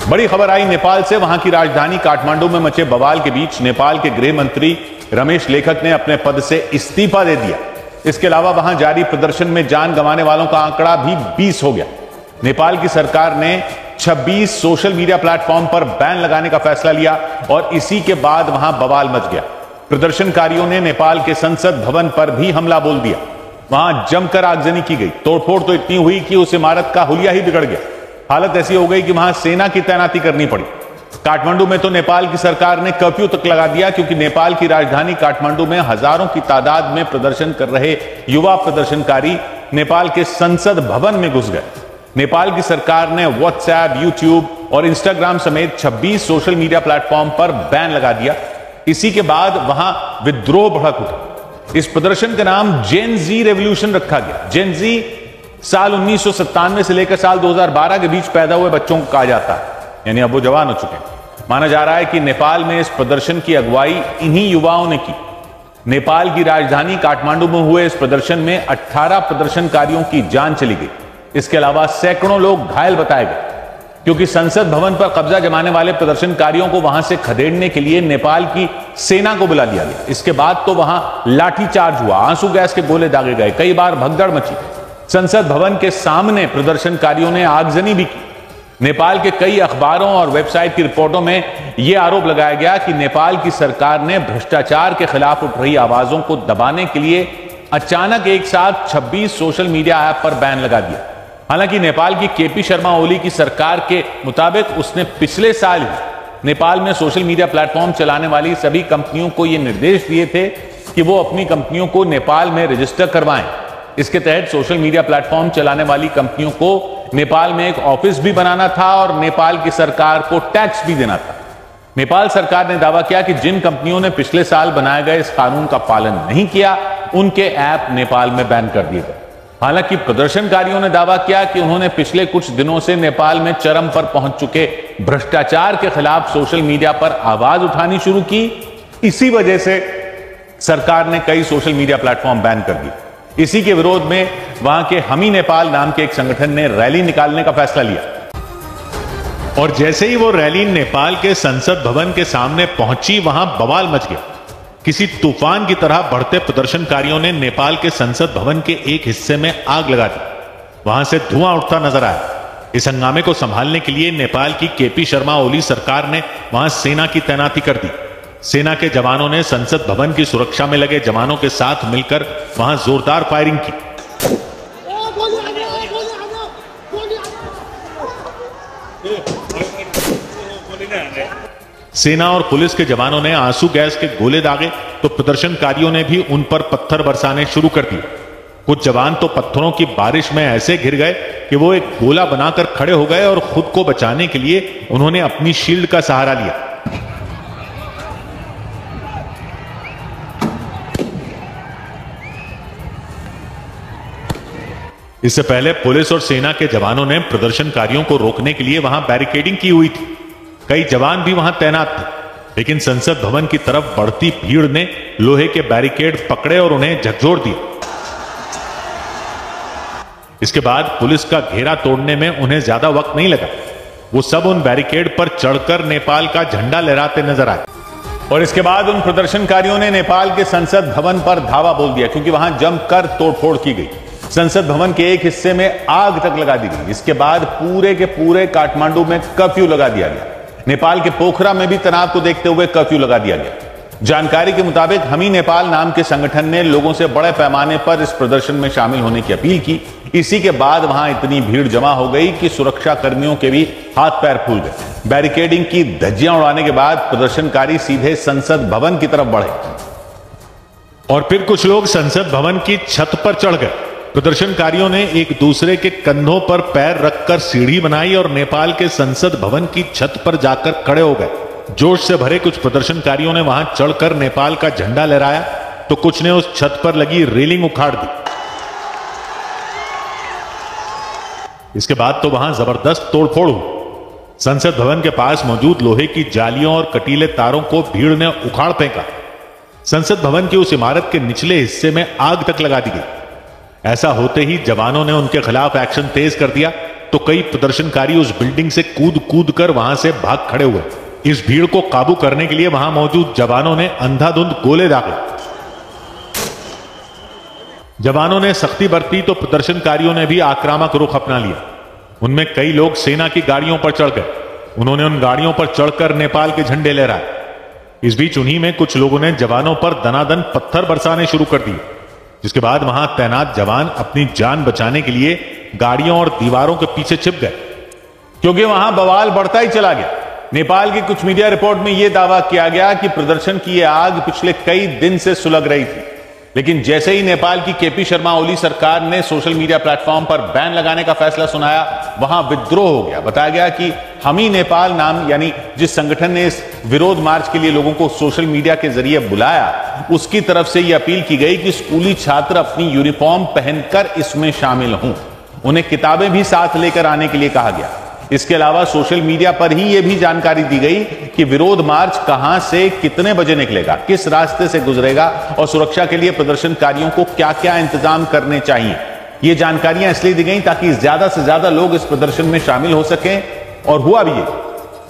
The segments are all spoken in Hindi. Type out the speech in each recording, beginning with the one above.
बड़ी खबर आई नेपाल से। वहां की राजधानी काठमांडू में मचे बवाल के बीच नेपाल के गृह मंत्री रमेश लेखक ने अपने पद से इस्तीफा दे दिया। इसके अलावा वहां जारी प्रदर्शन में जान गंवाने वालों का आंकड़ा भी 20 हो गया। नेपाल की सरकार ने 26 सोशल मीडिया प्लेटफॉर्म पर बैन लगाने का फैसला लिया और इसी के बाद वहां बवाल मच गया। प्रदर्शनकारियों ने नेपाल के संसद भवन पर भी हमला बोल दिया। वहां जमकर आगजनी की गई। तोड़फोड़ तो इतनी हुई कि उस इमारत का हुलिया ही बिगड़ गया। हालत ऐसी हो गई कि वहां सेना की तैनाती करनी पड़ी। काठमांडू में तो नेपाल की सरकार ने कर्फ्यू तक लगा दिया, क्योंकि नेपाल की राजधानी काठमांडू में हजारों की तादाद में प्रदर्शन कर रहे युवा प्रदर्शनकारी नेपाल के संसद भवन में घुस गए। नेपाल की सरकार ने व्हाट्सएप, यूट्यूब और इंस्टाग्राम समेत 26 सोशल मीडिया प्लेटफॉर्म पर बैन लगा दिया। इसी के बाद वहां विद्रोह भड़क उठा। इस प्रदर्शन का नाम जेन जी रेवोल्यूशन रखा गया। जेन जी साल 1997 से लेकर साल 2012 के बीच पैदा हुए बच्चों को कहा जाता है, यानी अब वो जवान हो चुके हैं। माना जा रहा है कि नेपाल में इस प्रदर्शन की अगुवाई इन्हीं युवाओं ने की। नेपाल की राजधानी काठमांडू में हुए इस प्रदर्शन में 18 प्रदर्शनकारियों की जान चली गई। इसके अलावा सैकड़ों लोग घायल बताए गए, क्योंकि संसद भवन पर कब्जा जमाने वाले प्रदर्शनकारियों को वहां से खदेड़ने के लिए नेपाल की सेना को बुला लिया गया। इसके बाद तो वहां लाठीचार्ज हुआ, आंसू गैस के गोले दागे गए, कई बार भगदड़ मची। संसद भवन के सामने प्रदर्शनकारियों ने आगजनी भी की। नेपाल के कई अखबारों और वेबसाइट की रिपोर्टों में यह आरोप लगाया गया कि नेपाल की सरकार ने भ्रष्टाचार के खिलाफ उठ रही आवाजों को दबाने के लिए अचानक एक साथ 26 सोशल मीडिया ऐप पर बैन लगा दिया। हालांकि नेपाल की केपी शर्मा ओली की सरकार के मुताबिक उसने पिछले साल ही नेपाल में सोशल मीडिया प्लेटफॉर्म चलाने वाली सभी कंपनियों को यह निर्देश दिए थे कि वो अपनी कंपनियों को नेपाल में रजिस्टर करवाएं। इसके तहत सोशल मीडिया प्लेटफॉर्म चलाने वाली कंपनियों को नेपाल में एक ऑफिस भी बनाना था और नेपाल की सरकार को टैक्स भी देना था। नेपाल सरकार ने दावा किया कि जिन कंपनियों ने पिछले साल बनाए गए इस कानून का पालन नहीं किया, उनके ऐप नेपाल में बैन कर दिए गए। हालांकि प्रदर्शनकारियों ने दावा किया कि उन्होंने पिछले कुछ दिनों से नेपाल में चरम पर पहुंच चुके भ्रष्टाचार के खिलाफ सोशल मीडिया पर आवाज उठानी शुरू की। इसी वजह से सरकार ने कई सोशल मीडिया प्लेटफॉर्म बैन कर दिए। इसी के विरोध में वहां के हमी नेपाल नाम के एक संगठन ने रैली निकालने का फैसला लिया। और जैसे ही वो रैली नेपाल के संसद भवन के सामने पहुंची, वहां बवाल मच गया। किसी तूफान की तरह बढ़ते प्रदर्शनकारियों ने नेपाल के संसद भवन के एक हिस्से में आग लगा दी। वहां से धुआं उठता नजर आया। इस हंगामे को संभालने के लिए नेपाल की केपी शर्मा ओली सरकार ने वहां सेना की तैनाती कर दी। सेना के जवानों ने संसद भवन की सुरक्षा में लगे जवानों के साथ मिलकर वहां जोरदार फायरिंग की। सेना और पुलिस के जवानों ने आंसू गैस के गोले दागे तो प्रदर्शनकारियों ने भी उन पर पत्थर बरसाने शुरू कर दिए। कुछ जवान तो पत्थरों की बारिश में ऐसे घिर गए कि वो एक गोला बनाकर खड़े हो गए और खुद को बचाने के लिए उन्होंने अपनी शील्ड का सहारा लिया। इससे पहले पुलिस और सेना के जवानों ने प्रदर्शनकारियों को रोकने के लिए वहां बैरिकेडिंग की हुई थी। कई जवान भी वहां तैनात थे, लेकिन संसद भवन की तरफ बढ़ती भीड़ ने लोहे के बैरिकेड पकड़े और उन्हें झकझोर दिया। इसके बाद पुलिस का घेरा तोड़ने में उन्हें ज्यादा वक्त नहीं लगा। वो सब उन बैरिकेड पर चढ़कर नेपाल का झंडा लहराते नजर आए। और इसके बाद उन प्रदर्शनकारियों ने नेपाल के संसद भवन पर धावा बोल दिया, क्योंकि वहां जमकर तोड़फोड़ की गई। संसद भवन के एक हिस्से में आग तक लगा दी गई। इसके बाद पूरे के पूरे काठमांडू में कर्फ्यू लगा दिया गया। नेपाल के पोखरा में भी तनाव को देखते हुए कर्फ्यू लगा दिया गया। जानकारी के मुताबिक हमी नेपाल नाम के संगठन ने लोगों से बड़े पैमाने पर इस प्रदर्शन में शामिल होने की अपील की। इसी के बाद वहां इतनी भीड़ जमा हो गई कि सुरक्षा कर्मियों के भी हाथ पैर फूल गए। बैरिकेडिंग की धज्जियां उड़ाने के बाद प्रदर्शनकारी सीधे संसद भवन की तरफ बढ़े और फिर कुछ लोग संसद भवन की छत पर चढ़ गए। प्रदर्शनकारियों ने एक दूसरे के कंधों पर पैर रखकर सीढ़ी बनाई और नेपाल के संसद भवन की छत पर जाकर खड़े हो गए। जोश से भरे कुछ प्रदर्शनकारियों ने वहां चढ़कर नेपाल का झंडा लहराया तो कुछ ने उस छत पर लगी रेलिंग उखाड़ दी। इसके बाद तो वहां जबरदस्त तोड़फोड़ हुई। संसद भवन के पास मौजूद लोहे की जालियों और कटीले तारों को भीड़ ने उखाड़ फेंका। संसद भवन की उस इमारत के निचले हिस्से में आग तक लगा दी गई। ऐसा होते ही जवानों ने उनके खिलाफ एक्शन तेज कर दिया तो कई प्रदर्शनकारी उस बिल्डिंग से कूद कूद कर वहां से भाग खड़े हुए। इस भीड़ को काबू करने के लिए वहां मौजूद जवानों ने अंधाधुंध गोले दागे। जवानों ने सख्ती बरती तो प्रदर्शनकारियों ने भी आक्रामक रुख अपना लिया। उनमें कई लोग सेना की गाड़ियों पर चढ़ गए। उन्होंने उन गाड़ियों पर चढ़कर नेपाल के झंडे लहराए। इस बीच उन्हीं में कुछ लोगों ने जवानों पर दनादन पत्थर बरसाने शुरू कर दिए, जिसके बाद वहां तैनात जवान अपनी जान बचाने के लिए गाड़ियों और दीवारों के पीछे छिप गए, क्योंकि वहां बवाल बढ़ता ही चला गया। नेपाल की कुछ मीडिया रिपोर्ट में यह दावा किया गया कि प्रदर्शन की यह आग पिछले कई दिन से सुलग रही थी, लेकिन जैसे ही नेपाल की केपी शर्मा ओली सरकार ने सोशल मीडिया प्लेटफॉर्म पर बैन लगाने का फैसला सुनाया, वहां विद्रोह हो गया। बताया गया कि हम ही नेपाल नाम यानी जिस संगठन ने इस विरोध मार्च के लिए लोगों को सोशल मीडिया के जरिए बुलाया, उसकी तरफ से यह अपील की गई कि स्कूली छात्र अपनी यूनिफॉर्म पहनकर इसमें शामिल हों। उन्हें किताबें भी साथ लेकर आने के लिए कहा गया। इसके अलावा सोशल मीडिया पर ही यह भी जानकारी दी गई कि विरोध मार्च कहां से कितने बजे निकलेगा, किस रास्ते से गुजरेगा और सुरक्षा के लिए प्रदर्शनकारियों को क्या क्या इंतजाम करने चाहिए। ये जानकारियां इसलिए दी गई ताकि ज्यादा से ज्यादा लोग इस प्रदर्शन में शामिल हो सकें, और हुआ भी ये।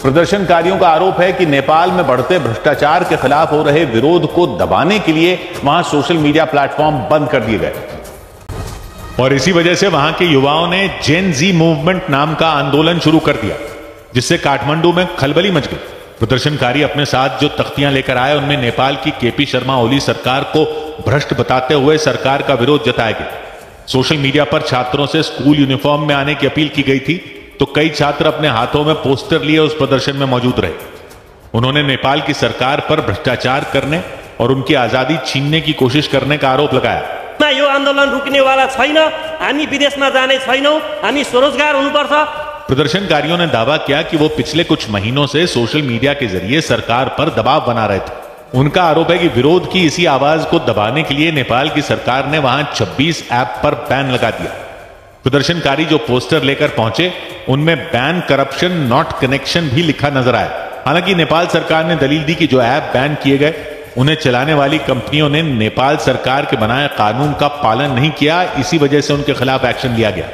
प्रदर्शनकारियों का आरोप है कि नेपाल में बढ़ते भ्रष्टाचार के खिलाफ हो रहे विरोध को दबाने के लिए वहां सोशल मीडिया प्लेटफॉर्म बंद कर दिए गए, और इसी वजह से वहां के युवाओं ने जेन जी मूवमेंट नाम का आंदोलन शुरू कर दिया, जिससे काठमांडू में खलबली मच गई। प्रदर्शनकारी अपने साथ जो तख्तियां लेकर आए, उनमें नेपाल की केपी शर्मा ओली सरकार को भ्रष्ट बताते हुए सरकार का विरोध जताया गया। सोशल मीडिया पर छात्रों से स्कूल यूनिफॉर्म में आने की अपील की गई थी, तो कई छात्र अपने हाथों में पोस्टर लिए उस प्रदर्शन में मौजूद रहे। उन्होंने नेपाल की सरकार पर भ्रष्टाचार करने और उनकी आजादी छीनने की कोशिश करने का आरोप लगाया। यो आन्दोलन रुक्नेवाला छैन, हामी विदेशमा जाने छैनौं, हामी स्वरोजगार हुनुपर्छ। प्रदर्शनकारियों ने दावा किया कि वो पिछले कुछ महीनों से सोशल मीडिया के जरिए सरकार पर दबाव बना रहे थे। उनका आरोप है कि विरोध की इसी आवाज को दबाने के लिए नेपाल की सरकार ने वहां 26 ऐप पर बैन लगा दिया। प्रदर्शनकारी जो पोस्टर लेकर पहुंचे, उनमें बैन करप्शन नॉट कनेक्शन भी लिखा नजर आया। हालांकि नेपाल सरकार ने दलील दी कि जो ऐप बैन किए गए, उन्हें चलाने वाली कंपनियों ने नेपाल सरकार के बनाए कानून का पालन नहीं किया, इसी वजह से उनके खिलाफ एक्शन लिया गया।